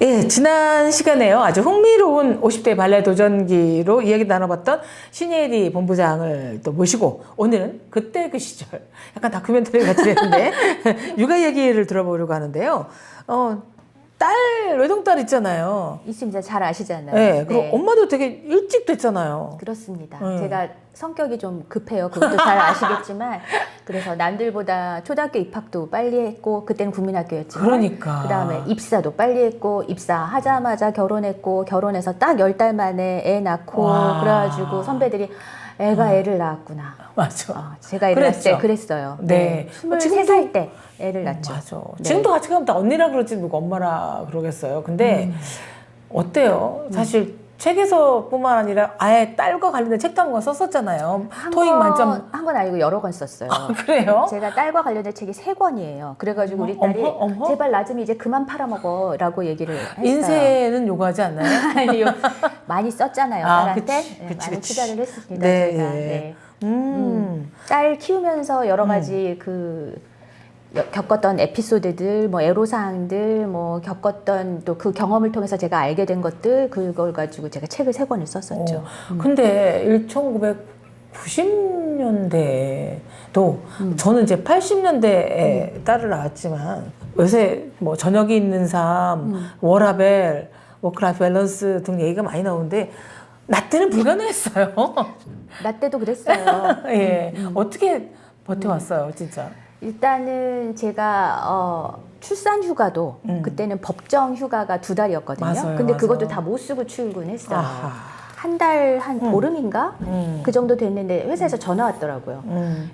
예, 지난 시간에요. 아주 흥미로운 50대 발레 도전기로 이야기 나눠봤던 신예리 본부장을 또 모시고 오늘은 그때 그 시절 약간 다큐멘터리 같이 됐는데 육아 얘기를 들어보려고 하는데요. 딸, 외동딸 있잖아요. 있습니다. 잘 아시잖아요. 네, 그리고 엄마도 되게 일찍 됐잖아요. 그렇습니다. 제가 성격이 좀 급해요. 그것도 잘 아시겠지만 그래서 남들보다 초등학교 입학도 빨리 했고 그때는 국민학교였지만 그러니까. 그다음에 입사도 빨리 했고 입사하자마자 결혼했고 결혼해서 딱 10달 만에 애 낳고 와. 그래가지고 선배들이 애가 애를 낳았구나. 맞아. 제가 애를 낳을 때 그랬어요. 네. 23살 때 애를 낳죠. 맞아. 네. 지금도 같이 가면 다 언니라 그러지 누가 엄마라 그러겠어요. 근데 어때요? 사실 책에서뿐만 아니라 아예 딸과 관련된 책도 한 권 썼었잖아요. 토익 만점. 한 건 아니고 여러 권 썼어요. 그래요? 제가 딸과 관련된 책이 3권이에요. 그래가지고 우리 딸이 어머? 제발 낮으면 이제 그만 팔아먹어 라고 얘기를 했어요. 인쇄는 요구하지 않나요? 아니요. 많이 썼잖아요. 딸한테. 그치, 네, 그치, 많은 그치. 투자를 했습니다. 네, 제가. 네. 네. 딸 키우면서 여러 가지 겪었던 에피소드들, 뭐 애로사항들, 뭐 겪었던 또 그 경험을 통해서 제가 알게 된 것들, 그걸 가지고 제가 책을 3권을 썼었죠. 근데 1990년대도 저는 이제 80년대에 딸을 낳았지만 요새 뭐 저녁이 있는 삶, 워라벨, 워크라이프 밸런스 등 얘기가 많이 나오는데 나 때는 불가능했어요. 나 때도 그랬어요. 예. 어떻게 버텨왔어요, 진짜? 일단은 제가 출산 휴가도 그때는 법정 휴가가 2달이었거든요. 맞아요, 근데 맞아요. 그것도 다 못 쓰고 출근했어요. 아하. 한 달, 한 보름인가? 그 정도 됐는데 회사에서 전화 왔더라고요.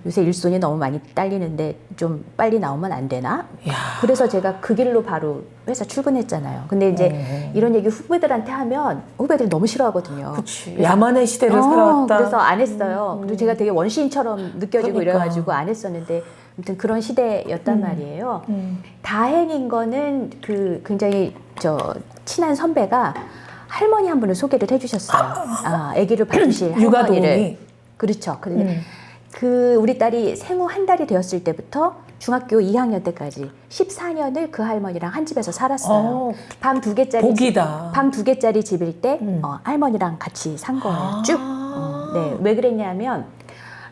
요새 일손이 너무 많이 딸리는데 좀 빨리 나오면 안 되나? 야. 그래서 제가 그 길로 바로 회사 출근했잖아요. 근데 이제 이런 얘기 후배들한테 하면 후배들이 너무 싫어하거든요. 그치. 야만의 시대를 살아왔다. 그래서 안 했어요. 그리고 제가 되게 원시인처럼 느껴지고 그러니까. 이래가지고 안 했었는데 아무튼 그런 시대였단 말이에요. 다행인 거는 그 굉장히 친한 선배가 할머니 한 분을 소개를 해주셨어요. 아기를 봐주실 육아 할머니를. 도우미. 그렇죠. 그 우리 딸이 생후 한 달이 되었을 때부터 중학교 2학년 때까지 14년을 그 할머니랑 한 집에서 살았어요. 방 2개짜리 복이다. 방 2개짜리 집일 때 할머니랑 같이 산 거예요. 쭉. 네. 왜 그랬냐면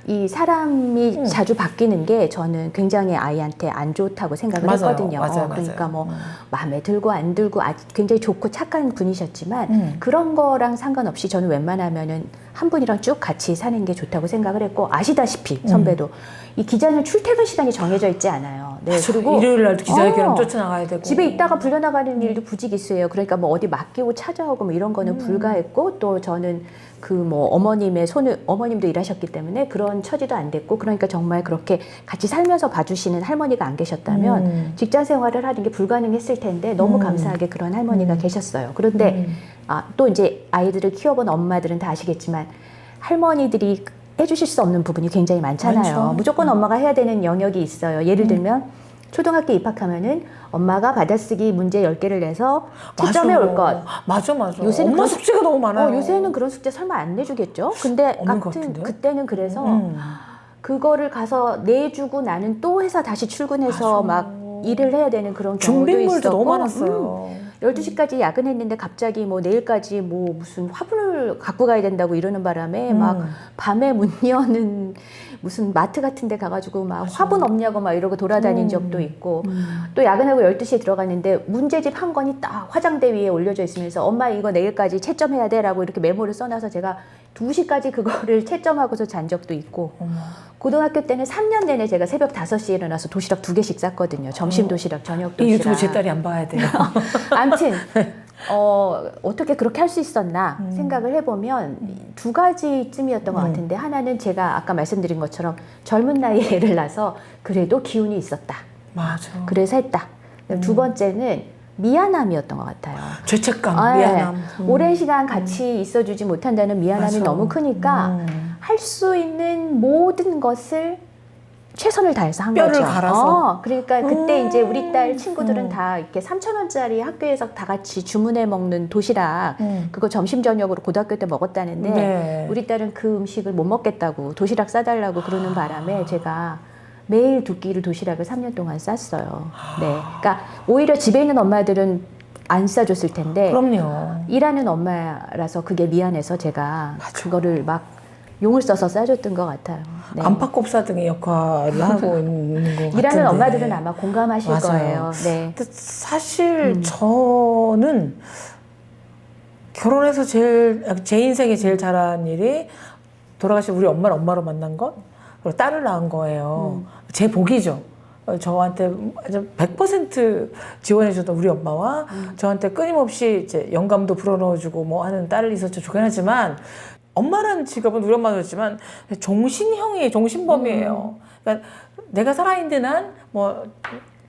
이 사람이 자주 바뀌는 게 저는 굉장히 아이한테 안 좋다고 생각을 맞아요. 했거든요. 맞아요. 그러니까 뭐 마음에 들고 안 들고 굉장히 좋고 착한 분이셨지만 그런 거랑 상관없이 저는 웬만하면은 한 분이랑 쭉 같이 사는 게 좋다고 생각을 했고 아시다시피 선배도 이 기자는 출퇴근 시간이 정해져 있지 않아요. 네. 그리고 일요일 날도 기자회견 쫓아나가야 되고 집에 있다가 불려나가는 일도 부지기수예요. 그러니까 뭐 어디 맡기고 찾아오고 뭐 이런 거는 불가했고 또 저는 그 뭐 어머님도 일하셨기 때문에 그런 처지도 안 됐고 그러니까 정말 그렇게 같이 살면서 봐주시는 할머니가 안 계셨다면 직장 생활을 하는 게 불가능했을 텐데 너무 감사하게 그런 할머니가 계셨어요. 그런데 또 이제 아이들을 키워본 엄마들은 다 아시겠지만 할머니들이 해주실 수 없는 부분이 굉장히 많잖아요. 많죠. 무조건 엄마가 해야 되는 영역이 있어요. 예를 들면 초등학교 입학하면은 엄마가 받아쓰기 문제 10개를 내서 채점해 올 것. 맞아. 요새는 엄마 숙제가 너무 많아요. 요새는 그런 숙제 설마 안 내주겠죠? 근데 없는 것 같은데? 그때는 그래서 그거를 가서 내주고 나는 또 회사 다시 출근해서 막 일을 해야 되는 그런 경우도 준비물도 있었고 너무 많았어요. 12시까지 야근했는데 갑자기 뭐 내일까지 뭐 무슨 화분을 갖고 가야 된다고 이러는 바람에 막 밤에 문 여는 무슨 마트 같은 데 가가지고 막 화분 없냐고 막 이러고 돌아다닌 적도 있고 또 야근하고 12시에 들어갔는데 문제집 한 권이 딱 화장대 위에 올려져 있으면서 엄마 이거 내일까지 채점해야 돼 라고 이렇게 메모를 써놔서 제가 2시까지 그거를 채점하고서 잔 적도 있고 고등학교 때는 3년 내내 제가 새벽 5시에 일어나서 도시락 2개씩 쌌거든요. 점심 도시락, 저녁 도시락. 이 유튜브 제 딸이 안 봐야 돼요. 아무튼 어떻게 그렇게 할 수 있었나 생각을 해보면 2가지쯤이었던 것 같은데 하나는 제가 아까 말씀드린 것처럼 젊은 나이에 애를 낳아서 그래도 기운이 있었다. 맞아. 그래서 했다. 2번째는 미안함이었던 것 같아요. 죄책감, 미안함. 오랜 시간 같이 있어주지 못한다는 미안함이 맞아. 너무 크니까 할 수 있는 모든 것을 최선을 다해서 한 뼈를 거죠. 갈아서. 그러니까 그때 이제 우리 딸 친구들은 다 이렇게 3,000원짜리 학교에서 다 같이 주문해 먹는 도시락 그거 점심 저녁으로 고등학교 때 먹었다는데 네. 우리 딸은 그 음식을 못 먹겠다고 도시락 싸달라고 그러는 바람에 제가 매일 2끼를 도시락을 3년 동안 쌌어요. 네. 그러니까 오히려 집에 있는 엄마들은 안 싸줬을 텐데 그럼요. 일하는 엄마라서 그게 미안해서 제가 그거를 막 용을 써서 싸줬던 것 같아요. 네. 안팎곱사 등의 역할을 하고 있는 것 같은데. 일하는 엄마들은 아마 공감하실 맞아요. 거예요. 네. 근데 사실 저는 결혼해서 제 인생에 제일 잘한 일이 돌아가신 우리 엄마를 엄마로 만난 것, 그리고 딸을 낳은 거예요. 제 복이죠. 저한테 100% 지원해줬던 우리 엄마와 저한테 끊임없이 이제 영감도 불어넣어주고 뭐 하는 딸을 있었죠. 좋긴 하지만 엄마라는 직업은 우리 엄마도 그렇지만 종신형이에요. 종신범이에요. 그러니까 내가 살아있는 한 뭐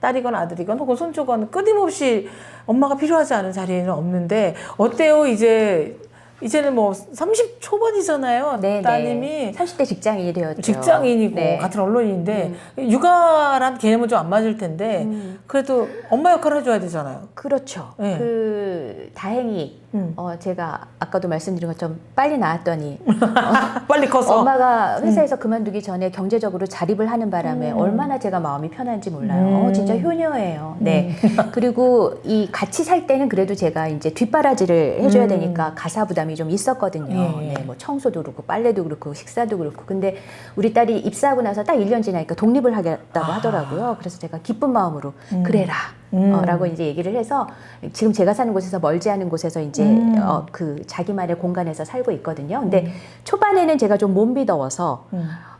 딸이건 아들이건 혹은 손주건 끊임없이 엄마가 필요하지 않은 자리에는 없는데 어때요? 이제는 뭐 30 초반이잖아요. 네, 따님이 30대 직장인이 되었죠. 직장인이고 네. 같은 언론인인데 육아란 개념은 좀 안 맞을 텐데 그래도 엄마 역할을 해줘야 되잖아요. 그렇죠. 네. 다행히 제가 아까도 말씀드린 것처럼 빨리 낳았더니 빨리 커서 엄마가 회사에서 그만두기 전에 경제적으로 자립을 하는 바람에 얼마나 제가 마음이 편한지 몰라요. 진짜 효녀예요. 네. 그리고 이 같이 살 때는 그래도 제가 이제 뒷바라지를 해줘야 되니까 가사 부담이 좀 있었거든요. 예. 네, 뭐 청소도 그렇고 빨래도 그렇고 식사도 그렇고. 근데 우리 딸이 입사하고 나서 딱 1년 지나니까 독립을 하겠다고 하더라고요. 그래서 제가 기쁜 마음으로 그래라. 라고 이제 얘기를 해서 지금 제가 사는 곳에서 멀지 않은 곳에서 이제 그 자기만의 공간에서 살고 있거든요. 근데 초반에는 제가 좀 몸비더워서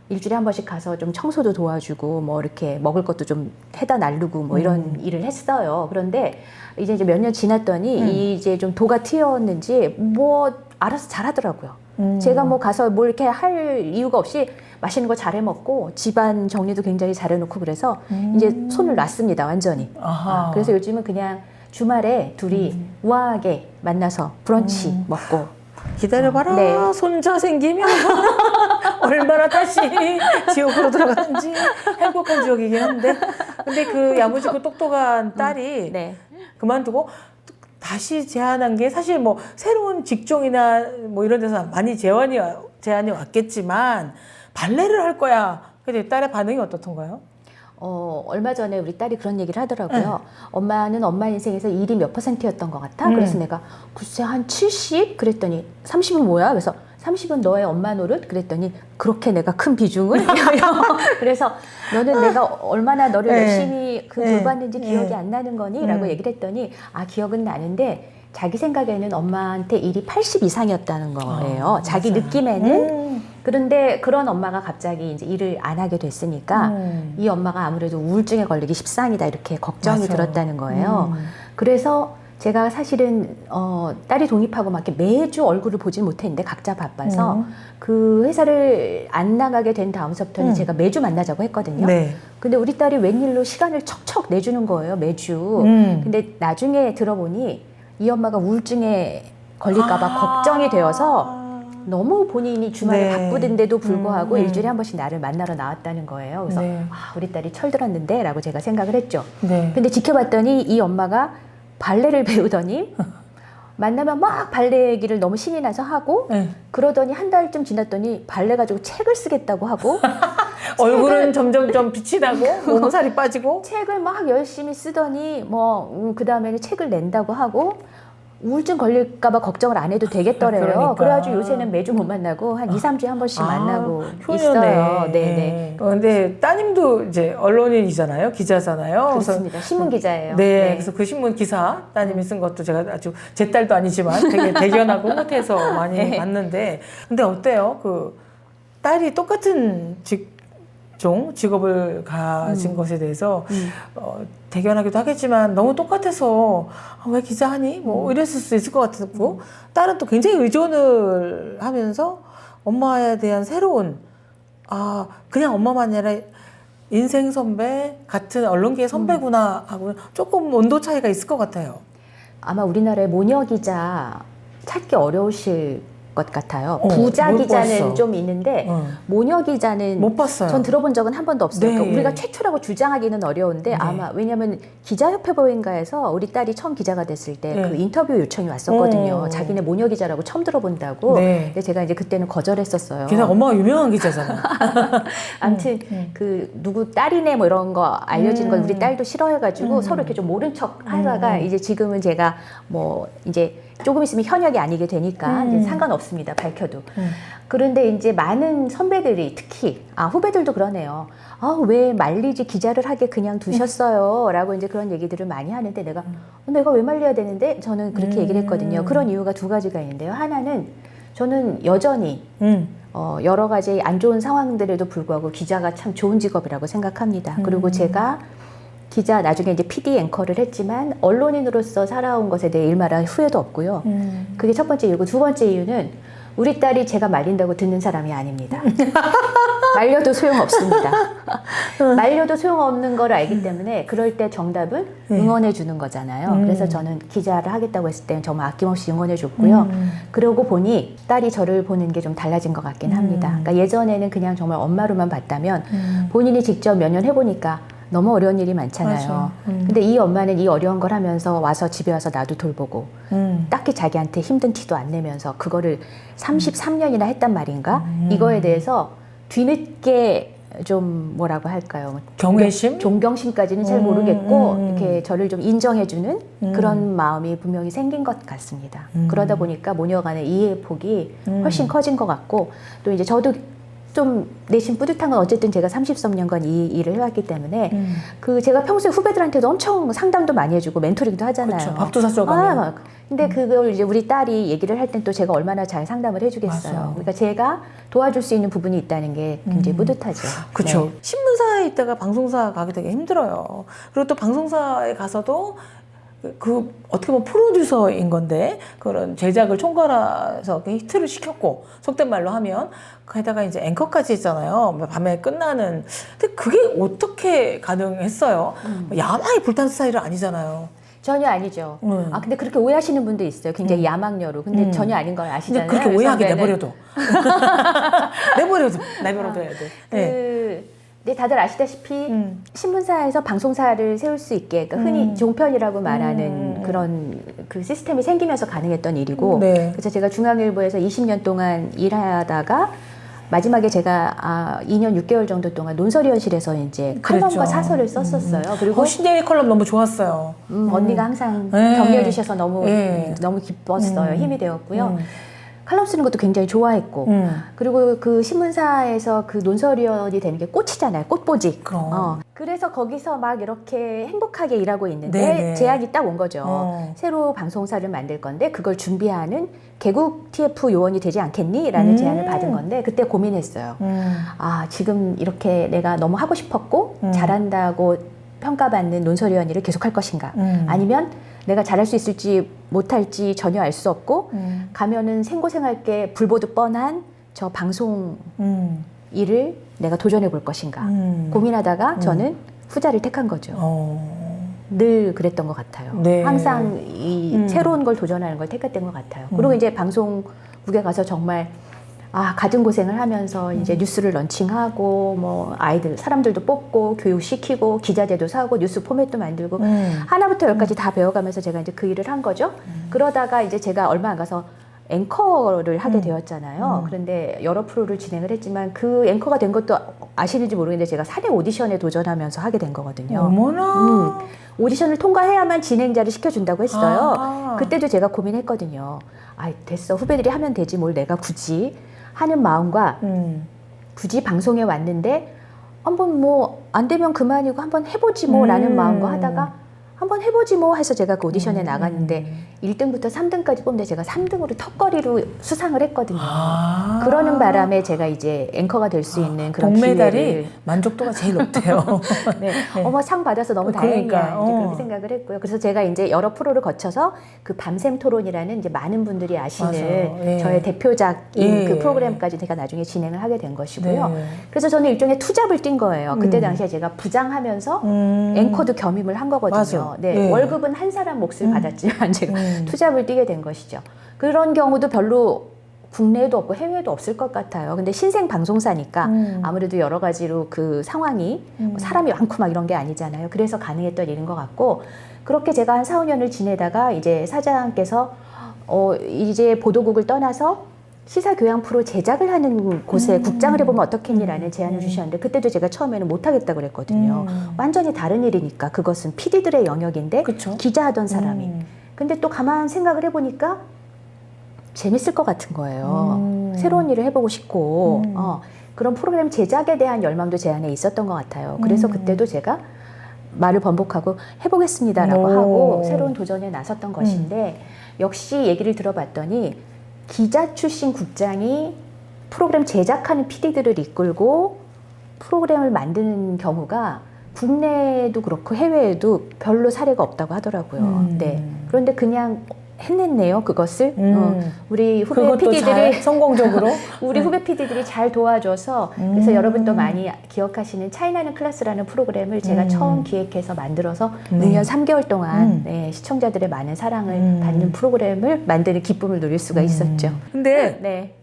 일주일에 한 번씩 가서 좀 청소도 도와주고 뭐 이렇게 먹을 것도 좀 해다 나르고 뭐 이런 일을 했어요. 그런데 이제 몇 년 지났더니 이제 좀 도가 튀었는지 뭐 알아서 잘하더라고요. 제가 뭐 가서 뭘 이렇게 할 이유가 없이 맛있는 거 잘해 먹고 집안 정리도 굉장히 잘해 놓고 그래서 이제 손을 놨습니다. 완전히. 그래서 요즘은 그냥 주말에 둘이 우아하게 만나서 브런치 먹고 기다려봐라. 네. 손자 생기면 얼마나 다시 지옥으로 들어가는지 행복한 지옥이긴 한데 근데 그 야무지고 똑똑한 딸이 네. 그만두고 다시 제안한 게 사실 뭐 새로운 직종이나 뭐 이런 데서 많이 제안이 왔겠지만 발레를 할 거야. 근데 딸의 반응이 어떻던가요? 얼마 전에 우리 딸이 그런 얘기를 하더라고요. 엄마는 엄마 인생에서 일이 몇 %였던 것 같아? 그래서 내가 글쎄 한 70? 그랬더니 30은 뭐야? 그래서 30은 너의 엄마 노릇? 그랬더니 그렇게 내가 큰 비중을? 그래서 너는 내가 얼마나 너를 열심히 돌봤는지 기억이 안 나는 거니? 라고 얘기를 했더니 기억은 나는데 자기 생각에는 엄마한테 일이 80 이상이었다는 거예요. 자기 느낌에는. 그런데 그런 엄마가 갑자기 이제 일을 안 하게 됐으니까 이 엄마가 아무래도 우울증에 걸리기 십상이다 이렇게 걱정이 들었다는 거예요. 그래서 제가 사실은 딸이 독립하고 막 이렇게 매주 얼굴을 보진 못했는데 각자 바빠서 그 회사를 안 나가게 된 다음서부터는 제가 매주 만나자고 했거든요. 네. 근데 우리 딸이 웬일로 시간을 척척 내주는 거예요, 매주. 근데 나중에 들어보니 이 엄마가 우울증에 걸릴까봐 걱정이 되어서 너무 본인이 주말에 바쁘던데도 불구하고 일주일에 한 번씩 나를 만나러 나왔다는 거예요. 그래서 우리 딸이 철들었는데 라고 제가 생각을 했죠. 네. 근데 지켜봤더니 이 엄마가 발레를 배우더니 만나면 막 발레 얘기를 너무 신이 나서 하고 그러더니 한 달쯤 지났더니 발레 가지고 책을 쓰겠다고 하고 얼굴은 점점 좀 빛이 나고 몸살이 빠지고 책을 막 열심히 쓰더니 뭐 그 다음에는 책을 낸다고 하고 우울증 걸릴까봐 걱정을 안 해도 되겠더래요. 그러니까. 그래가지고 요새는 매주 못 만나고 한 2, 3주에 한 번씩 만나고 효녀네. 있어요. 네네. 근데 따님도 이제 언론인이잖아요. 기자잖아요. 그렇습니다. 신문 기자예요. 네, 그래서 그 신문 기사 따님이 쓴 것도 제가 아주 제 딸도 아니지만 되게 대견하고 못해서 많이 봤는데 근데 어때요? 그 딸이 똑같은 직업을 가진 것에 대해서 대견하기도 하겠지만 너무 똑같아서 왜 기자하니? 뭐 이랬을 수 있을 것 같고 딸은 또 굉장히 의존을 하면서 엄마에 대한 새로운 그냥 엄마만 아니라 인생 선배 같은 언론계의 선배구나 하고 조금 온도 차이가 있을 것 같아요. 아마 우리나라의 모녀 기자 찾기 어려우실 것 같아요. 못 부자 기자는 봤어. 좀 있는데 모녀 기자는 못 봤어요. 전 들어본 적은 한 번도 없어요. 네. 그러니까 우리가 최초라고 주장하기는 어려운데 네. 아마 왜냐하면 기자협회 보인가에서 우리 딸이 처음 기자가 됐을 때 그 네. 인터뷰 요청이 왔었거든요. 자기네 모녀 기자라고 처음 들어본다고. 네. 근데 제가 이제 그때는 거절했었어요. 게다가 엄마가 유명한 기자잖아. 아무튼 그 누구 딸이네 뭐 이런 거 알려지는 건 우리 딸도 싫어해가지고 서로 이렇게 좀 모른 척 하다가 이제 지금은 제가 뭐 이제 조금 있으면 현역이 아니게 되니까 이제 상관없습니다. 밝혀도. 그런데 이제 많은 선배들이 특히 후배들도 그러네요. 왜 말리지 기자를 하게 그냥 두셨어요? 라고 이제 그런 얘기들을 많이 하는데 내가 왜 말려야 되는데 저는 그렇게 얘기를 했거든요. 그런 이유가 두 가지가 있는데요. 하나는 저는 여전히 여러 가지 안 좋은 상황들에도 불구하고 기자가 참 좋은 직업이라고 생각합니다. 그리고 제가 기자 나중에 이제 PD 앵커를 했지만 언론인으로서 살아온 것에 대해 일말의 후회도 없고요. 그게 첫 번째 이유고 두 번째 이유는 우리 딸이 제가 말린다고 듣는 사람이 아닙니다. 말려도 소용없습니다. 말려도 소용없는 걸 알기 때문에 그럴 때 정답은 응원해 주는 거잖아요. 그래서 저는 기자를 하겠다고 했을 때는 정말 아낌없이 응원해 줬고요. 그러고 보니 딸이 저를 보는 게 좀 달라진 것 같긴 합니다. 그러니까 예전에는 그냥 정말 엄마로만 봤다면 본인이 직접 몇 년 해보니까 너무 어려운 일이 많잖아요. 근데 이 엄마는 이 어려운 걸 하면서 와서 집에 와서 나도 돌보고 딱히 자기한테 힘든 티도 안 내면서 그거를 33년이나 했단 말인가? 이거에 대해서 뒤늦게 좀 뭐라고 할까요? 경외심? 존경심까지는 잘 모르겠고 이렇게 저를 좀 인정해주는 그런 마음이 분명히 생긴 것 같습니다. 그러다 보니까 모녀 간의 이해의 폭이 훨씬 커진 것 같고 또 이제 저도 좀 내심 뿌듯한 건 어쨌든 제가 33년간 이 일을 해왔기 때문에 그 제가 평소에 후배들한테도 엄청 상담도 많이 해주고 멘토링도 하잖아요. 그렇죠. 밥도 사줘가고. 근데 그걸 이제 우리 딸이 얘기를 할 땐 또 제가 얼마나 잘 상담을 해주겠어요. 맞아. 그러니까 제가 도와줄 수 있는 부분이 있다는 게 굉장히 뿌듯하죠. 그렇죠. 네. 신문사에 있다가 방송사 가기 되게 힘들어요. 그리고 또 방송사에 가서도 어떻게 보면 프로듀서인 건데 그런 제작을 총괄해서 히트를 시켰고 속된 말로 하면 게다가 이제 앵커까지 했잖아요. 밤에 끝나는. 근데 그게 어떻게 가능했어요? 야망이 불탄 스타일은 아니잖아요. 전혀 아니죠. 근데 그렇게 오해하시는 분도 있어요. 굉장히 야망녀로. 근데 전혀 아닌 걸 아시잖아요. 근데 그렇게 오해하게 선배는. 내버려둬. 내버려둬야 돼. 네. 네, 다들 아시다시피 신문사에서 방송사를 세울 수 있게 그러니까 흔히 종편이라고 말하는 그런 그 시스템이 생기면서 가능했던 일이고 네. 그래서 제가 중앙일보에서 20년 동안 일하다가 마지막에 제가 2년 6개월 정도 동안 논설위원실에서 이제 칼럼과 그랬죠. 사설을 썼었어요. 그리고 신예리 컬럼 너무 좋았어요. 언니가 항상 네. 격려해 주셔서 너무 네. 너무 기뻤어요. 힘이 되었고요. 칼럼 쓰는 것도 굉장히 좋아했고 그리고 그 신문사에서 그 논설위원이 되는 게 꽃이잖아요. 꽃보직. 그럼. 그래서 거기서 막 이렇게 행복하게 일하고 있는데 네네. 제안이 딱 온 거죠. 새로 방송사를 만들 건데 그걸 준비하는 개국 TF 요원이 되지 않겠니? 라는 제안을 받은 건데 그때 고민했어요. 지금 이렇게 내가 너무 하고 싶었고 잘한다고 평가받는 논설위원 일을 계속할 것인가? 아니면 내가 잘할 수 있을지 못할지 전혀 알 수 없고 가면은 생고생할 게 불보듯 뻔한 저 방송 일을 내가 도전해 볼 것인가 고민하다가 저는 후자를 택한 거죠. 늘 그랬던 것 같아요. 네. 항상 이 새로운 걸 도전하는 걸 택했던 것 같아요. 그리고 이제 방송국에 가서 정말 가진 고생을 하면서 이제 뉴스를 런칭하고 뭐 아이들 사람들도 뽑고 교육시키고 기자재도 사고 뉴스 포맷도 만들고 하나부터 열까지 다 배워가면서 제가 이제 그 일을 한 거죠. 그러다가 이제 제가 얼마 안 가서 앵커를 하게 되었잖아요. 그런데 여러 프로를 진행을 했지만 그 앵커가 된 것도 아시는지 모르겠는데 제가 사내 오디션에 도전하면서 하게 된 거거든요. 어머나. 오디션을 통과해야만 진행자를 시켜준다고 했어요. 그때도 제가 고민했거든요. 됐어. 후배들이 하면 되지 뭘 내가 굳이 하는 마음과 굳이 방송에 왔는데 한번 뭐 안 되면 그만이고 한번 해보지 뭐 라는 마음과 하다가 한번 해보지 뭐 해서 제가 그 오디션에 나갔는데 1등부터 3등까지 뽑는데 제가 3등으로 턱걸이로 수상을 했거든요. 그러는 바람에 제가 이제 앵커가 될 수 있는 그런 동메달이 기회를 만족도가 제일 높대요. 네. 어머 상 받아서 너무 다행이야. 그러니까, 이제 그렇게 생각을 했고요. 그래서 제가 이제 여러 프로를 거쳐서 그 밤샘 토론이라는 이제 많은 분들이 아시는 예. 저의 대표작인 예. 그 프로그램까지 제가 나중에 진행을 하게 된 것이고요. 네. 그래서 저는 일종의 투잡을 뛴 거예요. 그때 당시에 제가 부장하면서 앵커도 겸임을 한 거거든요. 맞아. 네. 예. 월급은 한 사람 몫을 받았지만 제가 투잡을 뛰게 된 것이죠. 그런 경우도 별로 국내에도 없고 해외에도 없을 것 같아요. 근데 신생 방송사니까 아무래도 여러 가지로 그 상황이 사람이 많고 막 이런 게 아니잖아요. 그래서 가능했던 일인 것 같고, 그렇게 제가 한 4, 5년을 지내다가 이제 사장께서 이제 보도국을 떠나서 시사교양 프로 제작을 하는 곳에 국장을 해보면 어떻겠니라는 제안을 주셨는데, 그때도 제가 처음에는 못하겠다고 그랬거든요. 완전히 다른 일이니까. 그것은 PD들의 영역인데 그쵸? 기자하던 사람이. 근데 또 가만 생각을 해보니까 재밌을 것 같은 거예요. 새로운 일을 해보고 싶고 그런 프로그램 제작에 대한 열망도 제 안에 있었던 것 같아요. 그래서 그때도 제가 말을 번복하고 해보겠습니다라고 하고 새로운 도전에 나섰던 것인데, 역시 얘기를 들어봤더니 기자 출신 국장이 프로그램 제작하는 PD들을 이끌고 프로그램을 만드는 경우가 국내에도 그렇고 해외에도 별로 사례가 없다고 하더라고요. 네. 그런데 그냥 해냈네요, 그것을. 우리 후배 그것도 PD들이 잘 성공적으로 우리 후배 PD들이 잘 도와줘서, 그래서 여러분도 많이 기억하시는 차이나는 클래스라는 프로그램을 제가 처음 기획해서 만들어서 6년 3개월 동안 네, 시청자들의 많은 사랑을 받는 프로그램을 만드는 기쁨을 누릴 수가 있었죠. 근데 네.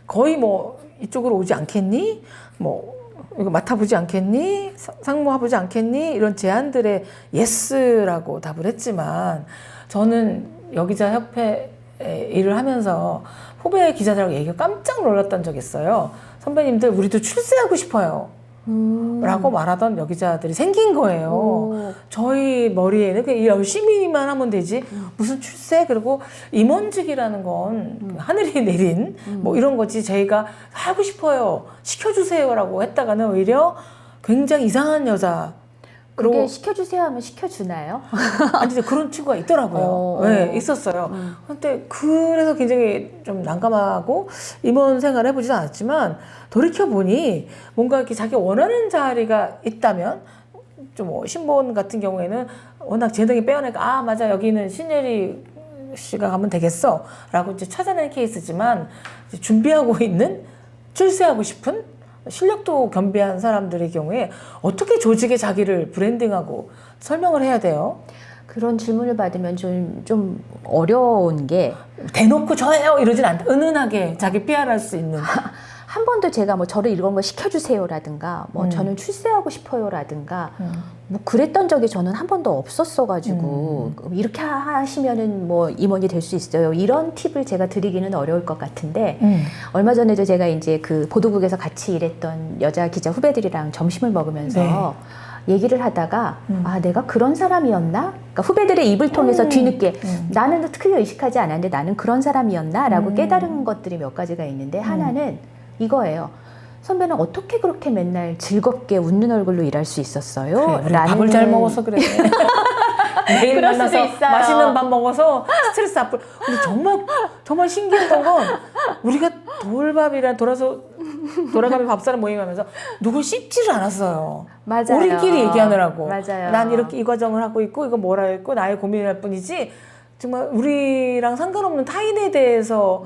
거의 뭐 이쪽으로 오지 않겠니? 뭐 이거 맡아보지 않겠니? 상무해보지 않겠니? 이런 제안들에 예스라고 답을 했지만, 저는 여기자 협회 일을 하면서 후배 기자들하고 얘기가 깜짝 놀랐던 적이 있어요. 선배님들 우리도 출세하고 싶어요 라고 말하던 여기자들이 생긴 거예요. 저희 머리에는 그냥 열심히만 하면 되지 무슨 출세, 그리고 임원직이라는 건 하늘이 내린 뭐 이런 거지, 저희가 하고 싶어요 시켜주세요 라고 했다가는 오히려 굉장히 이상한 여자, 그게 시켜주세요 하면 시켜주나요? 아니 그런 친구가 있더라고요. 네, 있었어요. 근데 그래서 굉장히 좀 난감하고 임원 생활 해보지도 않았지만, 돌이켜보니 뭔가 이렇게 자기 원하는 자리가 있다면, 좀 뭐 신본 같은 경우에는 워낙 재능이 빼어나니까 아 맞아 여기는 신예리 씨가 가면 되겠어 라고 이제 찾아낸 케이스지만, 이제 준비하고 있는 출세하고 싶은 실력도 겸비한 사람들의 경우에 어떻게 조직에 자기를 브랜딩하고 설명을 해야 돼요? 그런 질문을 받으면 좀 어려운 게, 대놓고 저예요 이러진 않다. 은은하게 자기 PR할 수 있는. 한 번도 제가 뭐 저를 이런 걸 시켜주세요라든가 뭐 저는 출세하고 싶어요라든가 뭐 그랬던 적이 저는 한 번도 없었어가지고 이렇게 하시면은 뭐 임원이 될 수 있어요, 이런 팁을 제가 드리기는 어려울 것 같은데, 얼마 전에도 제가 이제 그 보도국에서 같이 일했던 여자 기자 후배들이랑 점심을 먹으면서 얘기를 하다가 아 내가 그런 사람이었나? 그러니까 후배들의 입을 통해서 뒤늦게 나는 크게 의식하지 않았는데 나는 그런 사람이었나? 라고 깨달은 것들이 몇 가지가 있는데, 하나는 이거예요. 선배는 어떻게 그렇게 맨날 즐겁게 웃는 얼굴로 일할 수 있었어요? 그래, 밥을 잘 먹어서 그래. 매일 그럴 수도 만나서 있어요. 맛있는 밥 먹어서 스트레스 안 풀. 근데 정말 신기했던 건, 우리가 돌밥이랑 돌아가며 밥사는 모임하면서 누굴 씹지를 않았어요. 맞아요. 우리끼리 얘기하느라고. 맞아요. 난 이렇게 이 과정을 하고 있고 이거 뭐라 했고 나의 고민할 뿐이지, 정말 우리랑 상관없는 타인에 대해서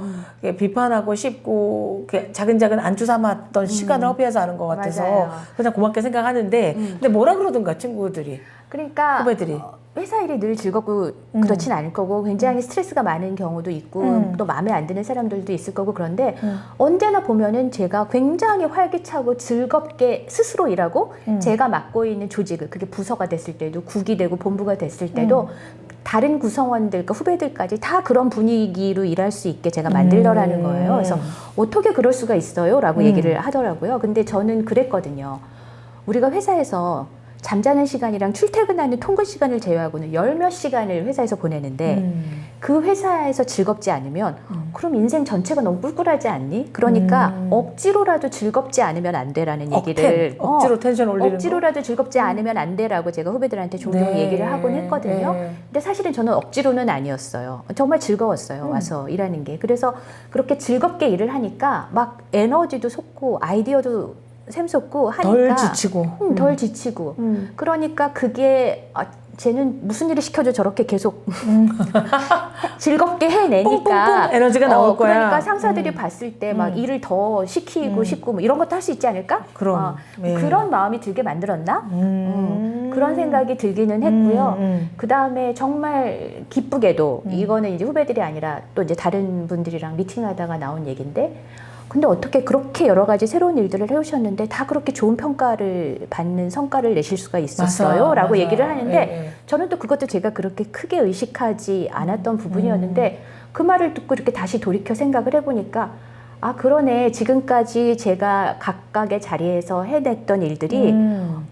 비판하고 씹고 자근자근 안주 삼았던 시간을 허비하지 않은 것 같아서 맞아요. 그냥 고맙게 생각하는데, 근데 뭐라 그러던가 친구들이, 그러니까 후배들이. 회사 일이 늘 즐겁고 그렇진 않을 거고, 굉장히 스트레스가 많은 경우도 있고 또 마음에 안 드는 사람들도 있을 거고, 그런데 언제나 보면은 제가 굉장히 활기차고 즐겁게 스스로 일하고, 제가 맡고 있는 조직을, 그게 부서가 됐을 때도, 국이 되고 본부가 됐을 때도 다른 구성원들, 그러니까 후배들까지 다 그런 분위기로 일할 수 있게 제가 만들더라는 거예요. 그래서 어떻게 그럴 수가 있어요? 라고 얘기를 하더라고요. 근데 저는 그랬거든요. 우리가 회사에서 잠자는 시간이랑 출퇴근하는 통근 시간을 제외하고는 열 몇 시간을 회사에서 보내는데 그 회사에서 즐겁지 않으면 그럼 인생 전체가 너무 꿀꿀하지 않니? 그러니까 억지로라도 즐겁지 않으면 안 돼라는 얘기를 억지로 텐션 올리는 억지로라도 즐겁지 않으면 안 돼라고 제가 후배들한테 종종 얘기를 하곤 했거든요. 근데 사실은 저는 억지로는 아니었어요. 정말 즐거웠어요. 와서 일하는 게. 그래서 그렇게 즐겁게 일을 하니까 막 에너지도 솟고 아이디어도 샘솟고 하니까 덜 지치고. 덜 지치고 그러니까 그게 쟤는 무슨 일을 시켜도 저렇게 계속 즐겁게 해내니까 뽕뽕뽕 에너지가 나올 거야. 그러니까 상사들이 봤을 때 막 일을 더 시키고 싶고 뭐 이런 것도 할 수 있지 않을까? 그럼 예. 그런 마음이 들게 만들었나? 그런 생각이 들기는 했고요. 그 다음에 정말 기쁘게도 이거는 이제 후배들이 아니라 또 이제 다른 분들이랑 미팅하다가 나온 얘기인데, 근데 어떻게 그렇게 여러 가지 새로운 일들을 해오셨는데 다 그렇게 좋은 평가를 받는 성과를 내실 수가 있었어요? 맞아, 라고 맞아. 얘기를 하는데 예. 저는 또 그것도 제가 그렇게 크게 의식하지 않았던 부분이었는데 그 말을 듣고 이렇게 다시 돌이켜 생각을 해보니까 아 그러네, 지금까지 제가 각각의 자리에서 해냈던 일들이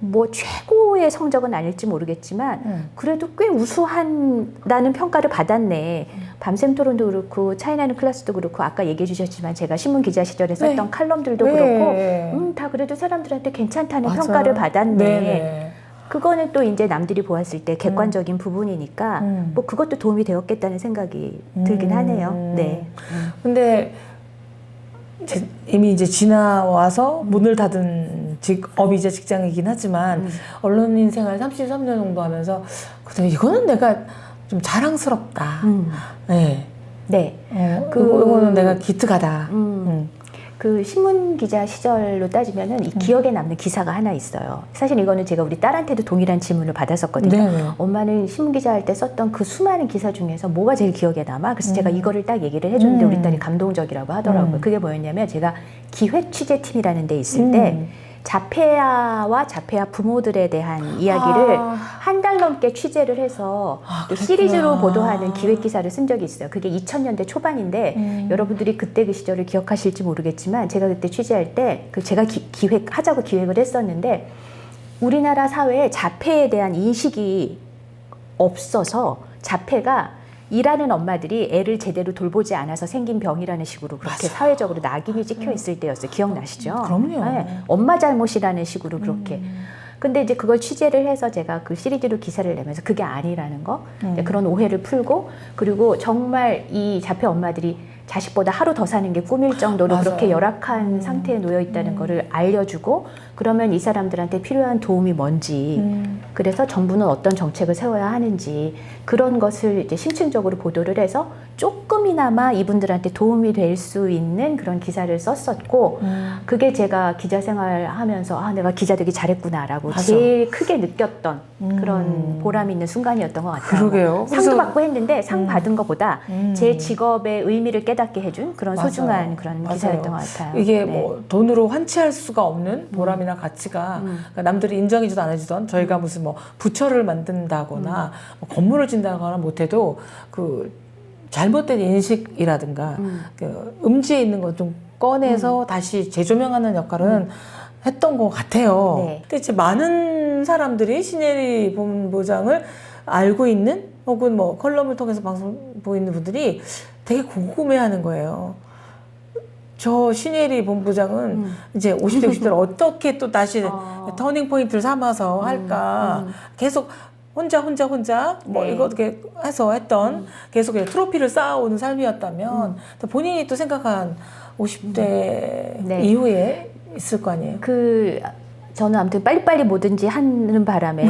뭐 최고의 성적은 아닐지 모르겠지만 그래도 꽤 우수한다는 평가를 받았네. 밤샘 토론도 그렇고 차이나는 클래스도 그렇고 아까 얘기해 주셨지만 제가 신문 기자 시절에 썼던 네. 칼럼들도 네. 그렇고 다 그래도 사람들한테 괜찮다는 맞아. 평가를 받았네. 네네. 그거는 또 이제 남들이 보았을 때 객관적인 부분이니까 뭐 그것도 도움이 되었겠다는 생각이 들긴 하네요. 네. 근데 이미 이제 지나와서 문을 닫은 직업이자 직장이긴 하지만 언론인 생활 33년 정도 하면서 그래도 이거는 내가 좀 자랑스럽다. 네. 네. 이거는 내가 기특하다. 그 신문 기자 시절로 따지면은 이 기억에 남는 기사가 하나 있어요. 사실 이거는 제가 우리 딸한테도 동일한 질문을 받았었거든요. 네네. 엄마는 신문 기자 할 때 썼던 그 수많은 기사 중에서 뭐가 제일 기억에 남아? 그래서 제가 이거를 딱 얘기를 해줬는데 우리 딸이 감동적이라고 하더라고요. 그게 뭐였냐면 제가 기획 취재팀이라는 데 있을 때 자폐아와 자폐아 부모들에 대한 이야기를 한 달 넘게 취재를 해서 또 시리즈로 보도하는 기획 기사를 쓴 적이 있어요. 그게 2000년대 초반인데 여러분들이 그때 그 시절을 기억하실지 모르겠지만 제가 그때 취재할 때 제가 기획하자고 기획을 했었는데 우리나라 사회에 자폐에 대한 인식이 없어서 자폐가 일하는 엄마들이 애를 제대로 돌보지 않아서 생긴 병이라는 식으로 그렇게 맞아. 사회적으로 낙인이 찍혀 있을 때였어요. 기억나시죠? 그럼요. 네, 엄마 잘못이라는 식으로 그렇게. 근데 이제 그걸 취재를 해서 제가 그 시리즈로 기사를 내면서 그게 아니라는 거, 이제 그런 오해를 풀고, 그리고 정말 이 자폐 엄마들이 자식보다 하루 더 사는 게 꿈일 정도로 맞아요. 그렇게 열악한 상태에 놓여 있다는 거를 알려주고, 그러면 이 사람들한테 필요한 도움이 뭔지, 그래서 정부는 어떤 정책을 세워야 하는지 그런 것을 이제 심층적으로 보도를 해서 조금이나마 이분들한테 도움이 될 수 있는 그런 기사를 썼었고, 그게 제가 기자 생활하면서 아 내가 기자 되기 잘했구나라고 맞아. 제일 크게 느꼈던 그런 보람 있는 순간이었던 것 같아요. 그러게요. 상도 그래서- 받고 했는데 상 받은 것보다 제 직업의 의미를 깨닫게 해준 그런 맞아요. 소중한 그런 맞아요. 기사였던 것 같아요. 이게 네. 뭐 돈으로 환치할 수가 없는 보람이나 가치가 그러니까 남들이 인정해주도 안 해주던 저희가 무슨 뭐 부처를 만든다거나 뭐 건물을 짓는다거나 못해도 그 잘못된 인식이라든가 그 음지에 있는 것 좀 꺼내서 다시 재조명하는 역할은 했던 것 같아요. 네. 근데 이제 많은 사람들이 신예리 본부장을 알고 있는 혹은 뭐 컬럼을 통해서 방송 보고 있는 분들이 되게 궁금해하는 거예요. 저 신예리 본부장은 이제 50대, 60대를 어떻게 또 다시 터닝 포인트를 삼아서 할까. 계속 혼자 뭐 네. 이거 어떻게 해서 했던 계속 트로피를 쌓아오는 삶이었다면 또 본인이 또 생각한 50대 네. 이후에 있을 거 아니에요. 저는 아무튼 빨리빨리 뭐든지 하는 바람에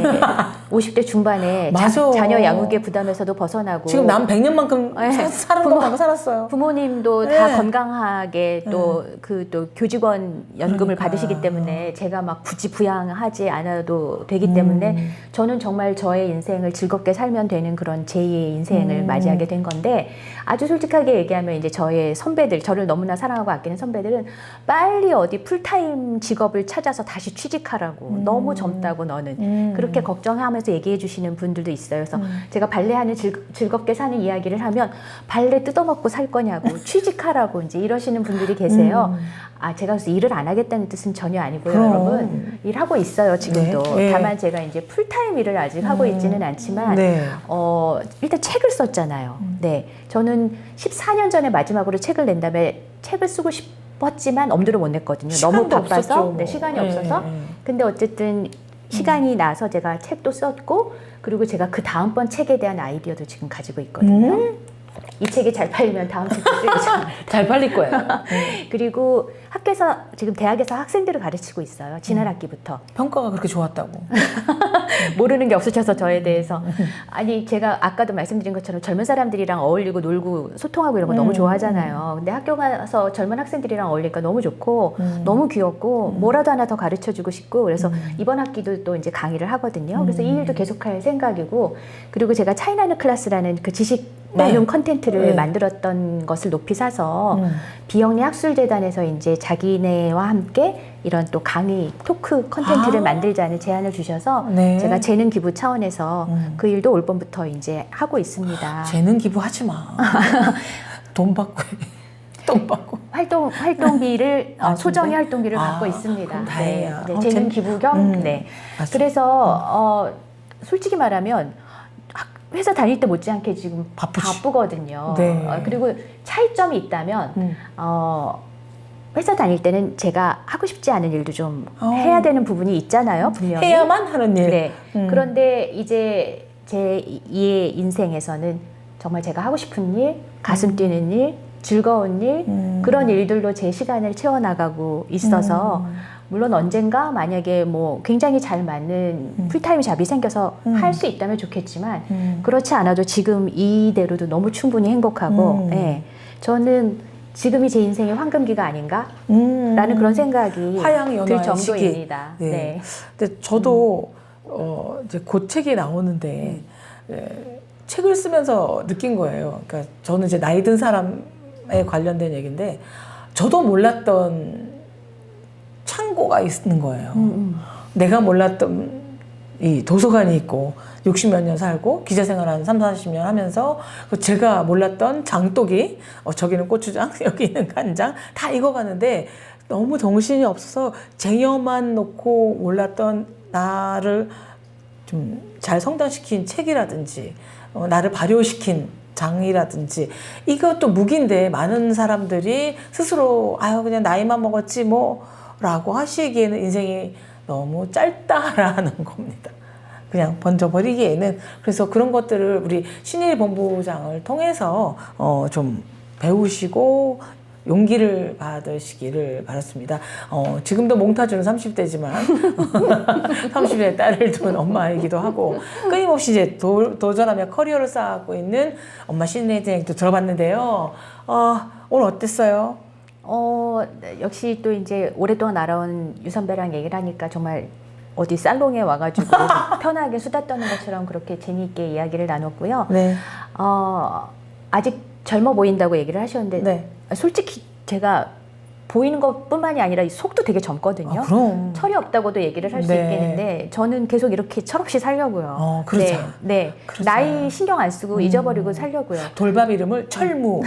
50대 중반에 맞아. 자녀 양육의 부담에서도 벗어나고 지금 남 100년만큼 네. 사는 것만큼 살았어요. 부모님도 네. 다 건강하게 또 교직원 연금을 그러니까. 받으시기 때문에 제가 막 굳이 부양하지 않아도 되기 때문에 저는 정말 저의 인생을 즐겁게 살면 되는 그런 제2의 인생을 맞이하게 된 건데 아주 솔직하게 얘기하면 이제 저의 선배들, 저를 너무나 사랑하고 아끼는 선배들은 빨리 어디 풀타임 직업을 찾아서 다시 취직하라고 너무 젊다고 너는 그렇게 걱정하면서 얘기해 주시는 분들도 있어요. 그래서 제가 발레하는 즐겁게 사는 이야기를 하면 발레 뜯어먹고 살 거냐고 취직하라고 이제 이러시는 분들이 계세요. 아, 제가 그래서 일을 안 하겠다는 뜻은 전혀 아니고요, 그럼. 여러분. 일하고 있어요, 지금도. 네, 네. 다만 제가 이제 풀타임 일을 아직 하고 있지는 않지만, 네. 일단 책을 썼잖아요. 네. 저는 14년 전에 마지막으로 책을 낸 다음에 책을 쓰고 싶었지만 엄두를 못 냈거든요. 너무 시간도 바빠서. 없었죠, 뭐. 네, 시간이 네, 없어서. 네. 근데 어쨌든 시간이 나서 제가 책도 썼고, 그리고 제가 그 다음번 책에 대한 아이디어도 지금 가지고 있거든요. 이 책이 잘 팔리면 다음 책도 쓰기 전. 잘 팔릴 거예요. 그리고 학교에서 지금 대학에서 학생들을 가르치고 있어요. 지난 학기부터. 평가가 그렇게 좋았다고. 모르는 게 없으셔서 저에 대해서. 아니 제가 아까도 말씀드린 것처럼 젊은 사람들이랑 어울리고 놀고 소통하고 이런 거 너무 좋아하잖아요. 근데 학교 가서 젊은 학생들이랑 어울리니까 너무 좋고 너무 귀엽고 뭐라도 하나 더 가르쳐주고 싶고 그래서 이번 학기도 또 이제 강의를 하거든요. 그래서 이 일도 계속할 생각이고 그리고 제가 차이나는 클래스라는 그 지식 나눔 컨텐츠를 만들었던 것을 높이 사서 비영리 학술재단에서 이제 자기네와 함께 이런 또 강의 토크 컨텐츠를 만들자는 제안을 주셔서 네. 제가 재능 기부 차원에서 그 일도 올 봄부터 이제 하고 있습니다. 재능 기부하지 마. 돈 받고 돈 받고. 활동비를 아, 소정의 근데? 활동비를 받고 아, 있습니다. 그럼 다행이야. 네, 재능 기부 겸. 네. 맞아. 그래서 솔직히 말하면 회사 다닐 때 못지않게 지금 바쁘지. 바쁘거든요. 네. 그리고 차이점이 있다면 회사 다닐 때는 제가 하고 싶지 않은 일도 좀 해야 되는 부분이 있잖아요. 분명히. 해야만 하는 일. 네. 그런데 이제 제 2의 인생에서는 정말 제가 하고 싶은 일, 가슴 뛰는 일, 즐거운 일, 그런 일들로 제 시간을 채워나가고 있어서 물론 언젠가 만약에 뭐 굉장히 잘 맞는 풀타임 잡이 생겨서 할 수 있다면 좋겠지만 그렇지 않아도 지금 이대로도 너무 충분히 행복하고 예, 저는 지금이 제 인생의 황금기가 아닌가? 라는 그런 생각이 들 화양연화의 정도입니다. 시기. 네. 네. 근데 저도 이제 곧 책이 나오는데 책을 쓰면서 느낀 거예요. 그러니까 저는 이제 나이 든 사람에 관련된 얘기인데 저도 몰랐던 창고가 있는 거예요. 내가 몰랐던 이 도서관이 있고 60몇 년 살고 기자 생활 한 3, 40년 하면서 제가 몰랐던 장독이 저기는 고추장, 여기는 간장 다 익어가는데 너무 정신이 없어서 쟁여만 놓고 몰랐던 나를 좀 잘 성장시킨 책이라든지 나를 발효시킨 장이라든지 이것도 무기인데 많은 사람들이 스스로 아유 그냥 나이만 먹었지 뭐 라고 하시기에는 인생이 너무 짧다라는 겁니다. 그냥 번져버리기에는. 그래서 그런 것들을 우리 신일 본부장을 통해서 좀 배우시고 용기를 받으시기를 바랐습니다. 지금도 몽타주는 30대지만 30대 딸을 둔 엄마이기도 하고 끊임없이 이제 도전하며 커리어를 쌓고 있는 엄마 신의 얘기도 들어봤는데요. 오늘 어땠어요? 역시 또 이제 오랫동안 알아온 유선배랑 얘기를 하니까 정말 어디 살롱에 와가지고 편하게 수다 떠는 것처럼 그렇게 재미있게 이야기를 나눴고요. 네. 아직 젊어 보인다고 얘기를 하셨는데 네. 솔직히 제가 보이는 것뿐만이 아니라 속도 되게 젊거든요. 그럼. 철이 없다고도 얘기를 할 수 네. 있겠는데 저는 계속 이렇게 철없이 살려고요. 그러자. 네. 그러자. 나이 신경 안 쓰고 잊어버리고 살려고요. 돌밥 이름을 철무.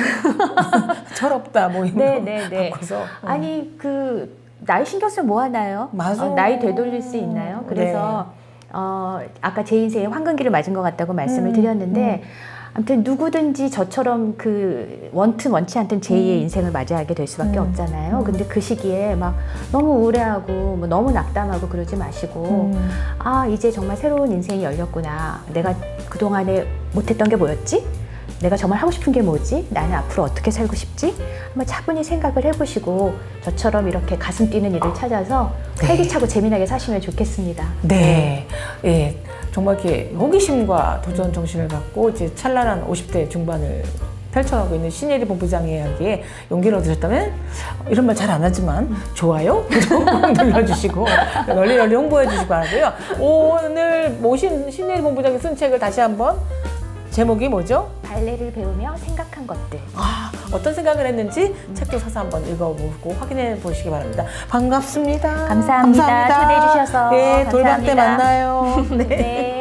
철없다 뭐 이런 거 바꿔서. 아니 그 나이 신경 쓰면 뭐 하나요? 맞아. 나이 되돌릴 수 있나요? 그래서 아까 제 인생에 황금기를 맞은 것 같다고 말씀을 드렸는데 아무튼 누구든지 저처럼 그 원치 않던 제2의 인생을 맞이하게 될 수밖에 없잖아요. 근데 그 시기에 막 너무 우울해하고 뭐 너무 낙담하고 그러지 마시고 이제 정말 새로운 인생이 열렸구나. 내가 그동안에 못했던 게 뭐였지? 내가 정말 하고 싶은 게 뭐지? 나는 앞으로 어떻게 살고 싶지? 한번 차분히 생각을 해보시고 저처럼 이렇게 가슴 뛰는 일을 찾아서 활기차고 재미나게 사시면 좋겠습니다. 네. 예. 정말 이렇게 호기심과 도전 정신을 갖고 이제 찬란한 50대 중반을 펼쳐가고 있는 신예리 본부장의 이야기에 용기를 얻으셨다면 이런 말 잘 안 하지만 좋아요, 구독 눌러주시고 널리 홍보해 주시기 바라고요. 오늘 모신 신예리 본부장이 쓴 책을 다시 한번 제목이 뭐죠? 발레를 배우며 생각한 것들. 어떤 생각을 했는지 책도 사서 한번 읽어보고 확인해 보시기 바랍니다. 반갑습니다. 감사합니다. 초대해 주셔서 네, 돌밥 때 감사합니다. 만나요. 네. 네.